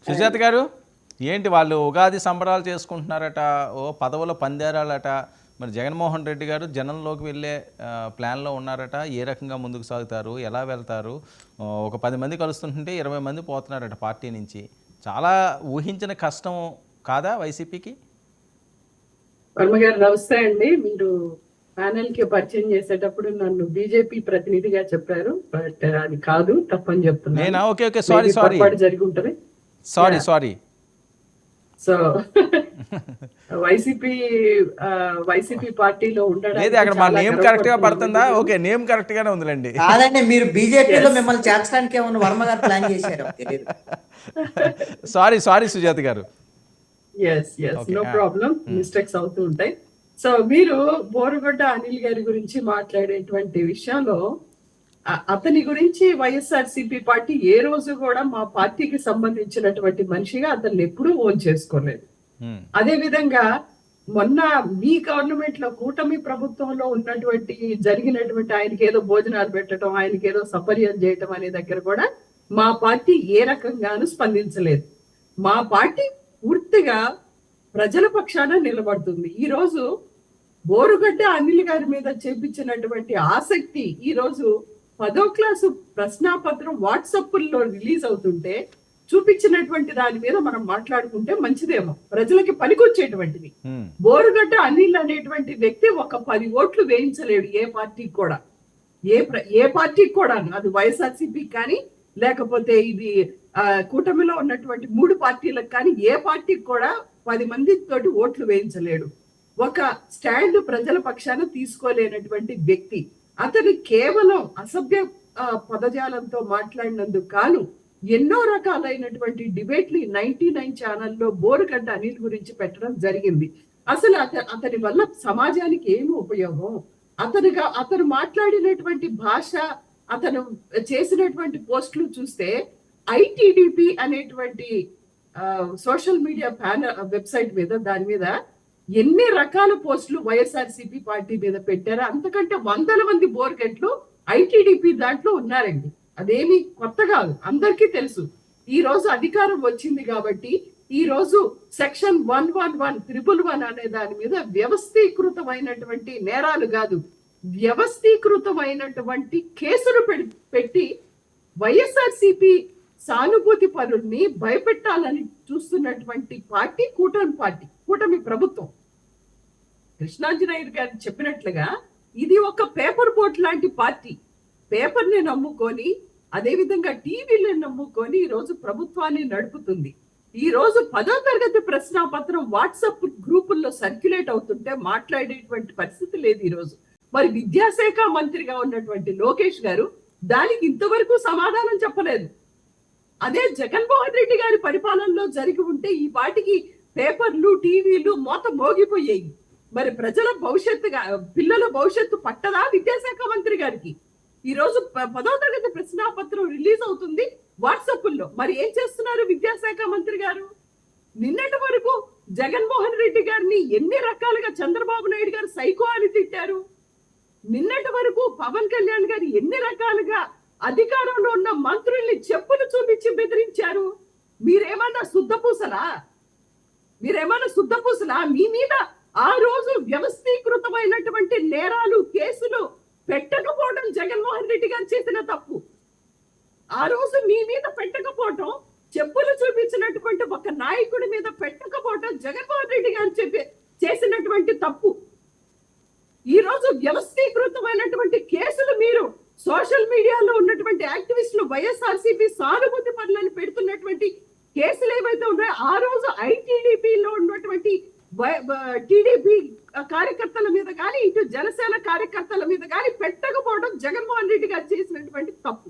సుజాత గారు, ఏంటి వాళ్ళు ఉగాది సంబరాలు చేసుకుంటున్నారట, ఓ పదవుల పందేరాలట. మరి జగన్మోహన్ రెడ్డి గారు జనంలోకి వెళ్ళే ప్లాన్లో ఉన్నారట. ఏ రకంగా ముందుకు సాగుతారు, ఎలా వెళ్తారు? ఒక 10 మంది కలుస్తుంటే 20 మంది పోతున్నారట పార్టీ నుంచి. చాలా ఊహించిన కష్టం కాదా వైసీపీకి? వర్మ గారు నమస్తే అండి. మీరు ప్యానెల్ కి పరిచయం చేసేటప్పుడు నన్ను బీజేపీ ప్రతినిధిగా చెప్పారు, బట్ అది కాదు, తప్పని చెప్తున్నాను. నేనా? ఓకే ఓకే, సారీ సారీ పొరపాటు జరిగి ఉంటుంది. Sorry sorry. So YCP YCP పార్టీలో లేదు, ఉండడానికి అక్కడ మా చాలా నేమ్ కరెక్ట్గా పడుతుందా? గర్వపడుతున్నాను. ఓకే, నేమ్ కరెక్ట్గానే ఉందిలేండి. కాదండి, మీరు బీజేపీలో Yes. మిమ్మల్ని చేర్చడానికి ఏమన్నా వర్మ గారు ప్లాన్ చేశారు తెలియదు. సారీ సారీ సుజాత గారు. Yes yes, Okay, no problem, mistakes అవుతూ ఉంటాయి. సో మీరు బోరుగడ్డ అనిల్ గారి గురించి మాట్లాడేటువంటి విషయంలో అతని గురించి వైఎస్ఆర్సీపీ పార్టీ ఏ రోజు కూడా మా పార్టీకి సంబంధించినటువంటి మనిషిగా అతన్ని ఎప్పుడూ ఓన్ చేసుకోలేదు. అదే విధంగా మొన్న మీ గవర్నమెంట్ లో కూటమి ప్రభుత్వంలో ఉన్నటువంటి జరిగినటువంటి ఆయనకి ఏదో భోజనాలు పెట్టడం, ఆయనకి ఏదో సపర్యం చేయటం అనే దగ్గర కూడా మా పార్టీ ఏ రకంగానూ స్పందించలేదు. మా పార్టీ పూర్తిగా ప్రజల పక్షాన నిలబడుతుంది. ఈ రోజు బోరుగడ్డ అనిల్ గారి మీద చేపించినటువంటి ఆసక్తి, ఈ రోజు 10వ క్లాసు ప్రశ్నాపత్రం వాట్సాప్ లో రిలీజ్ అవుతుంటే చూపించినటువంటి దాని మీద మనం మాట్లాడుకుంటే మంచిదేమో, ప్రజలకి పనికొచ్చేటువంటిది. బోరుగడ్డ అనిల్ అనేటువంటి వ్యక్తి ఒక 10 ఓట్లు వేయించలేడు ఏ పార్టీకి కూడా, ఏ పార్టీకి కూడా, అది వైఎస్ఆర్సీపీ కానీ లేకపోతే ఇది కూటమిలో ఉన్నటువంటి 3 పార్టీలకు కానీ ఏ పార్టీకి కూడా 10 మంది తోటి ఓట్లు వేయించలేడు. ఒక స్టాండ్ ప్రజల పక్షాన తీసుకోలేనటువంటి వ్యక్తి. అతను కేవలం అసభ్య పదజాలంతో మాట్లాడినందుకు కాను ఎన్నో రకాలైనటువంటి డిబేట్లు 99 ఛానల్లో బోరుగడ్డ అనిల్ గురించి పెట్టడం జరిగింది. అసలు అతని వల్ల సమాజానికి ఏమి ఉపయోగం, అతను మాట్లాడినటువంటి భాష, అతను చేసినటువంటి పోస్టులు చూస్తే ఐటీడీపీ అనేటువంటి సోషల్ మీడియా వెబ్సైట్ మీద, దాని మీద ఎన్ని రకాల పోస్టులు వైఎస్ఆర్సీపీ పార్టీ మీద పెట్టారో అంతకంటే 100 మంది బోర్గెట్లు ఐటీడీపీ దాంట్లో ఉన్నారండి. అదేమి కొత్త కాదు, అందరికీ తెలుసు. ఈ రోజు అధికారం వచ్చింది కాబట్టి ఈ రోజు సెక్షన్ 111 అనే దాని మీద వ్యవస్థీకృతమైనటువంటి నేరాలు కాదు, వ్యవస్థీకృతమైనటువంటి కేసులు పెట్టి వైఎస్ఆర్సీపీ సానుభూతి పరుల్ని భయపెట్టాలని చూస్తున్నటువంటి పార్టీ కూటమి ప్రభుత్వం. కృష్ణాంజనేయుడు గారు చెప్పినట్లుగా ఇది ఒక పేపర్ బోట్ లాంటి పార్టీ. పేపర్ని నమ్ముకొని, అదే విధంగా టీవీలను నమ్ముకొని ఈ రోజు ప్రభుత్వాన్ని నడుపుతుంది. ఈ రోజు 10వ తరగతి ప్రశ్నాపత్రం వాట్సాప్ గ్రూపుల్లో సర్క్యులేట్ అవుతుంటే మాట్లాడేటువంటి పరిస్థితి లేదు ఈ రోజు. మరి విద్యాశాఖ మంత్రిగా ఉన్నటువంటి లోకేష్ గారు దానికి ఇంతవరకు సమాధానం చెప్పలేదు. అదే జగన్మోహన్ రెడ్డి గారి పరిపాలనలో జరిగి ఉంటే ఈ పాటికి పేపర్లు, టీవీలు మొత్తం మోగిపోయాయి. మరి ప్రజల పిల్లల భవిష్యత్తు పట్టదా విద్యాశాఖ మంత్రి గారికి? ఈ రోజు 10వ తరగతి ప్రశ్నాపత్రం రిలీజ్ అవుతుంది వాట్సాప్ లో. మరి ఏం చేస్తున్నారు విద్యాశాఖ మంత్రి గారు? నిన్నటి వరకు జగన్మోహన్ రెడ్డి గారిని ఎన్ని రకాలుగా చంద్రబాబు నాయుడు గారు సైకో అని తిట్టారు. నిన్నటి వరకు పవన్ కళ్యాణ్ గారు ఎన్ని రకాలుగా అధికారంలో ఉన్న మంత్రుల్ని చెప్పులు చూపించి బెదిరించారు. మీరేమన్నా శుద్ధపూసలా? మీ మీద ఆ రోజు వ్యవస్థీకృతమైనటువంటి నేరాలు, కేసులు పెట్టకపోవడం జగన్మోహన్ రెడ్డి గారు చేసిన తప్పు. ఆ రోజు మీ మీద పెట్టకపోవటం, చెప్పులు చూపించినటువంటి ఒక నాయకుడి మీద పెట్టకపోవటం జగన్మోహన్ రెడ్డి గారు చేసినటువంటి తప్పు. ఈ రోజు వ్యవస్థీకృతమైనటువంటి కేసులు మీరు సోషల్ మీడియాలో ఉన్నటువంటి యాక్టివిస్టులు, వైఎస్ఆర్సీపీ సానుభూతి పనులను పెడుతున్నటువంటి కేసులు ఏవైతే ఉన్నాయో ఆ రోజు ఐటీడీపీలో ఉన్నటువంటి టీడీపీ కార్యకర్తల మీద కానీ, ఇటు జనసేన కార్యకర్తల మీద కానీ పెట్టకపోవడం జగన్మోహన్ రెడ్డి గారు చేసినటువంటి తప్పు.